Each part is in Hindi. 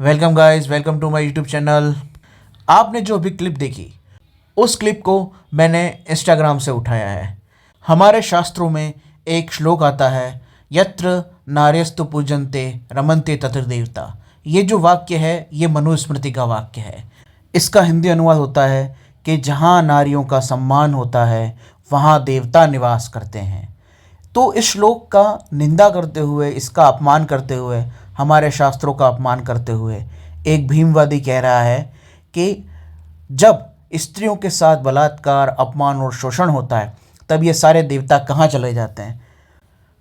Welcome guys, welcome to my YouTube channel. आपने जो अभी क्लिप देखी, उस क्लिप को मैंने इंस्टाग्राम से उठाया है। हमारे शास्त्रों में एक श्लोक आता है, यत्र नार्यस्तु पूजन्ते रमन्ते तत्र देवता। ये जो वाक्य है, ये मनुस्मृति का वाक्य है। इसका हिंदी अनुवाद होता है कि जहाँ नारियों का सम्मान होता है, वहाँ देवता निवास करते हैं। तो इस श्लोक का निंदा करते हुए, इसका अपमान करते हुए, हमारे शास्त्रों का अपमान करते हुए एक भीमवादी कह रहा है कि जब स्त्रियों के साथ बलात्कार, अपमान और शोषण होता है, तब ये सारे देवता कहाँ चले जाते हैं।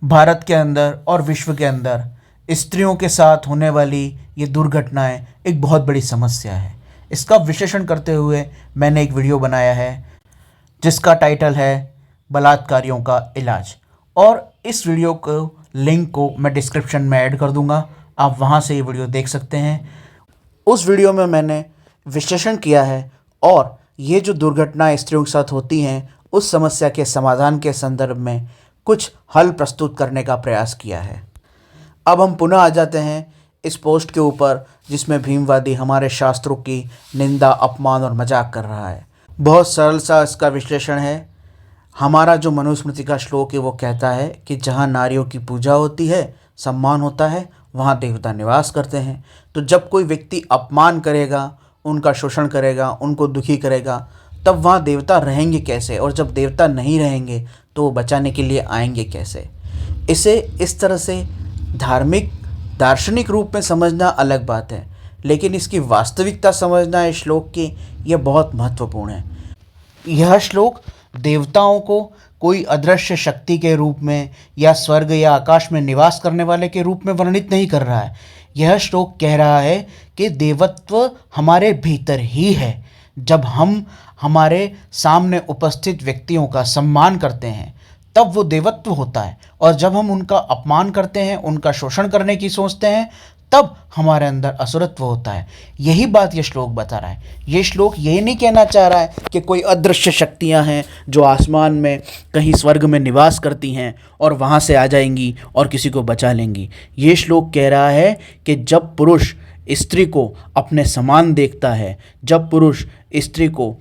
भारत के अंदर और विश्व के अंदर स्त्रियों के साथ होने वाली ये दुर्घटनाएं एक बहुत बड़ी समस्या है। इसका विश्लेषण करते हुए मैंने एक वीडियो बनाया है जिसका टाइटल है बलात्कारियों का इलाज, और इस वीडियो को लिंक को मैं डिस्क्रिप्शन में ऐड कर दूंगा। आप वहां से ये वीडियो देख सकते हैं। उस वीडियो में मैंने विश्लेषण किया है और ये जो दुर्घटनाएं स्त्रियों के साथ होती हैं, उस समस्या के समाधान के संदर्भ में कुछ हल प्रस्तुत करने का प्रयास किया है। अब हम पुनः आ जाते हैं इस पोस्ट के ऊपर जिसमें भीमवादी हमारे शास्त्रों की निंदा, अपमान और मजाक कर रहा है। बहुत सरल सा इसका विश्लेषण है। हमारा जो मनुस्मृति का श्लोक है वो कहता है कि जहाँ नारियों की पूजा होती है, सम्मान होता है, वहाँ देवता निवास करते हैं। तो जब कोई व्यक्ति अपमान करेगा, उनका शोषण करेगा, उनको दुखी करेगा, तब वहाँ देवता रहेंगे कैसे? और जब देवता नहीं रहेंगे तो वो बचाने के लिए आएंगे कैसे? इसे इस तरह से धार्मिक, दार्शनिक रूप में समझना अलग बात है, लेकिन इसकी वास्तविकता समझना इस श्लोक की, यह बहुत महत्वपूर्ण है। यह श्लोक देवताओं को कोई अदृश्य शक्ति के रूप में या स्वर्ग या आकाश में निवास करने वाले के रूप में वर्णित नहीं कर रहा है। यह श्लोक कह रहा है कि देवत्व हमारे भीतर ही है। जब हम हमारे सामने उपस्थित व्यक्तियों का सम्मान करते हैं, तब वो देवत्व होता है, और जब हम उनका अपमान करते हैं, उनका शोषण करने की सोचते हैं, तब हमारे अंदर असुरत्व होता है। यही बात ये श्लोक बता रहा है। ये श्लोक ये नहीं कहना चाह रहा है कि कोई अदृश्य शक्तियां हैं जो आसमान में कहीं स्वर्ग में निवास करती हैं और वहाँ से आ जाएंगी और किसी को बचा लेंगी। ये श्लोक कह रहा है कि जब पुरुष स्त्री को अपने समान देखता है, जब पुरुष स्त्री को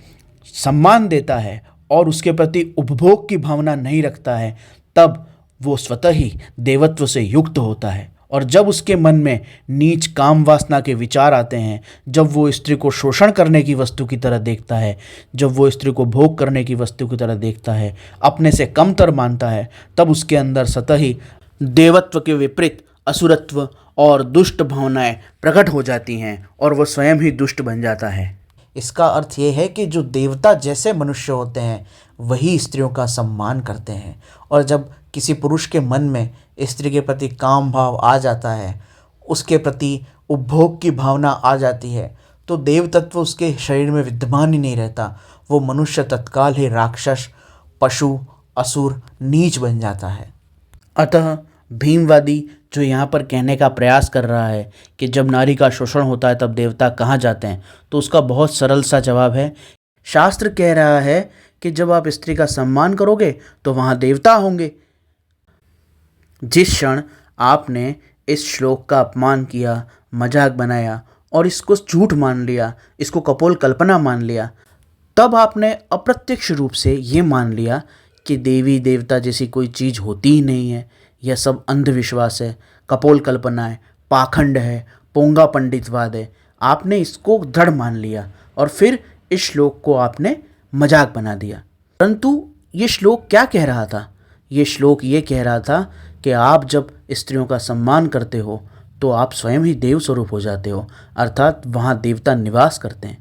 सम्मान देता है और उसके प्रति उपभोग की भावना नहीं रखता है, तब वो स्वतः ही देवत्व से युक्त होता है। और जब उसके मन में नीच काम वासना के विचार आते हैं, जब वो स्त्री को शोषण करने की वस्तु की तरह देखता है, जब वो स्त्री को भोग करने की वस्तु की तरह देखता है, अपने से कमतर मानता है, तब उसके अंदर स्वतः ही देवत्व के विपरीत असुरत्व और दुष्ट भावनाएं प्रकट हो जाती हैं और वह स्वयं ही दुष्ट बन जाता है। इसका अर्थ ये है कि जो देवता जैसे मनुष्य होते हैं, वही स्त्रियों का सम्मान करते हैं। और जब किसी पुरुष के मन में स्त्री के प्रति काम भाव आ जाता है, उसके प्रति उपभोग की भावना आ जाती है, तो देव तत्व उसके शरीर में विद्यमान ही नहीं रहता। वो मनुष्य तत्काल ही राक्षस, पशु, असुर, नीच बन जाता है। अतः भीमवादी जो यहाँ पर कहने का प्रयास कर रहा है कि जब नारी का शोषण होता है तब देवता कहाँ जाते हैं, तो उसका बहुत सरल सा जवाब है। शास्त्र कह रहा है कि जब आप स्त्री का सम्मान करोगे तो वहाँ देवता होंगे। जिस क्षण आपने इस श्लोक का अपमान किया, मजाक बनाया और इसको झूठ मान लिया, इसको कपोल कल्पना मान लिया, तब आपने अप्रत्यक्ष रूप से ये मान लिया कि देवी देवता जैसी कोई चीज़ होती ही नहीं है। यह सब अंधविश्वास है, कपोल कल्पना है, पाखंड है, पोंगा पंडितवाद है। आपने इसको दृढ़ मान लिया और फिर इस श्लोक को आपने मजाक बना दिया। परंतु ये श्लोक क्या कह रहा था? ये श्लोक ये कह रहा था कि आप जब स्त्रियों का सम्मान करते हो तो आप स्वयं ही देव स्वरूप हो जाते हो, अर्थात वहाँ देवता निवास करते हैं।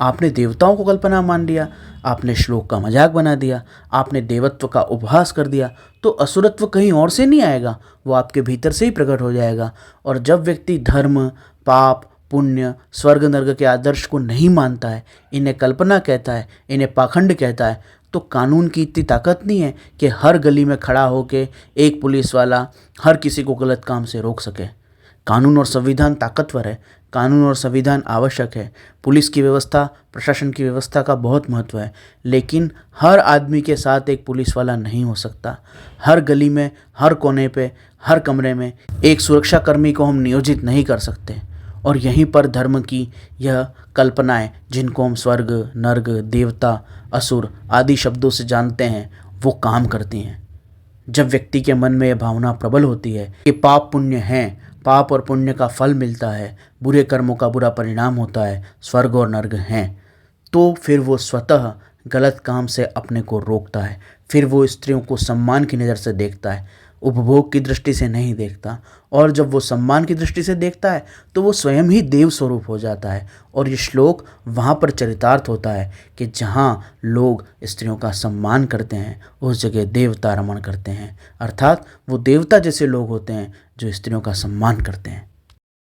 आपने देवताओं को कल्पना मान लिया, आपने श्लोक का मजाक बना दिया, आपने देवत्व का उपहास कर दिया, तो असुरत्व कहीं और से नहीं आएगा, वो आपके भीतर से ही प्रकट हो जाएगा। और जब व्यक्ति धर्म, पाप, पुण्य, स्वर्ग नर्क के आदर्श को नहीं मानता है, इन्हें कल्पना कहता है, इन्हें पाखंड कहता है, तो कानून की इतनी ताकत नहीं है कि हर गली में खड़ा होकर एक पुलिस वाला हर किसी को गलत काम से रोक सके। कानून और संविधान ताकतवर है, कानून और संविधान आवश्यक है। पुलिस की व्यवस्था, प्रशासन की व्यवस्था का बहुत महत्व है, लेकिन हर आदमी के साथ एक पुलिस वाला नहीं हो सकता। हर गली में, हर कोने पे, हर कमरे में एक सुरक्षा कर्मी को हम नियोजित नहीं कर सकते। और यहीं पर धर्म की यह कल्पनाएं, जिनको हम स्वर्ग, नर्क, देवता, असुर आदि शब्दों से जानते हैं, वो काम करती हैं। जब व्यक्ति के मन में यह भावना प्रबल होती है कि पाप पुण्य हैं, पाप और पुण्य का फल मिलता है, बुरे कर्मों का बुरा परिणाम होता है, स्वर्ग और नर्क हैं, तो फिर वो स्वतः गलत काम से अपने को रोकता है। फिर वो स्त्रियों को सम्मान की नज़र से देखता है, उपभोग की दृष्टि से नहीं देखता। और जब वो सम्मान की दृष्टि से देखता है तो वो स्वयं ही देव स्वरूप हो जाता है। और ये श्लोक वहाँ पर चरितार्थ होता है कि जहाँ लोग स्त्रियों का सम्मान करते हैं उस जगह देवता रमण करते हैं, अर्थात वो देवता जैसे लोग होते हैं जो स्त्रियों का सम्मान करते हैं।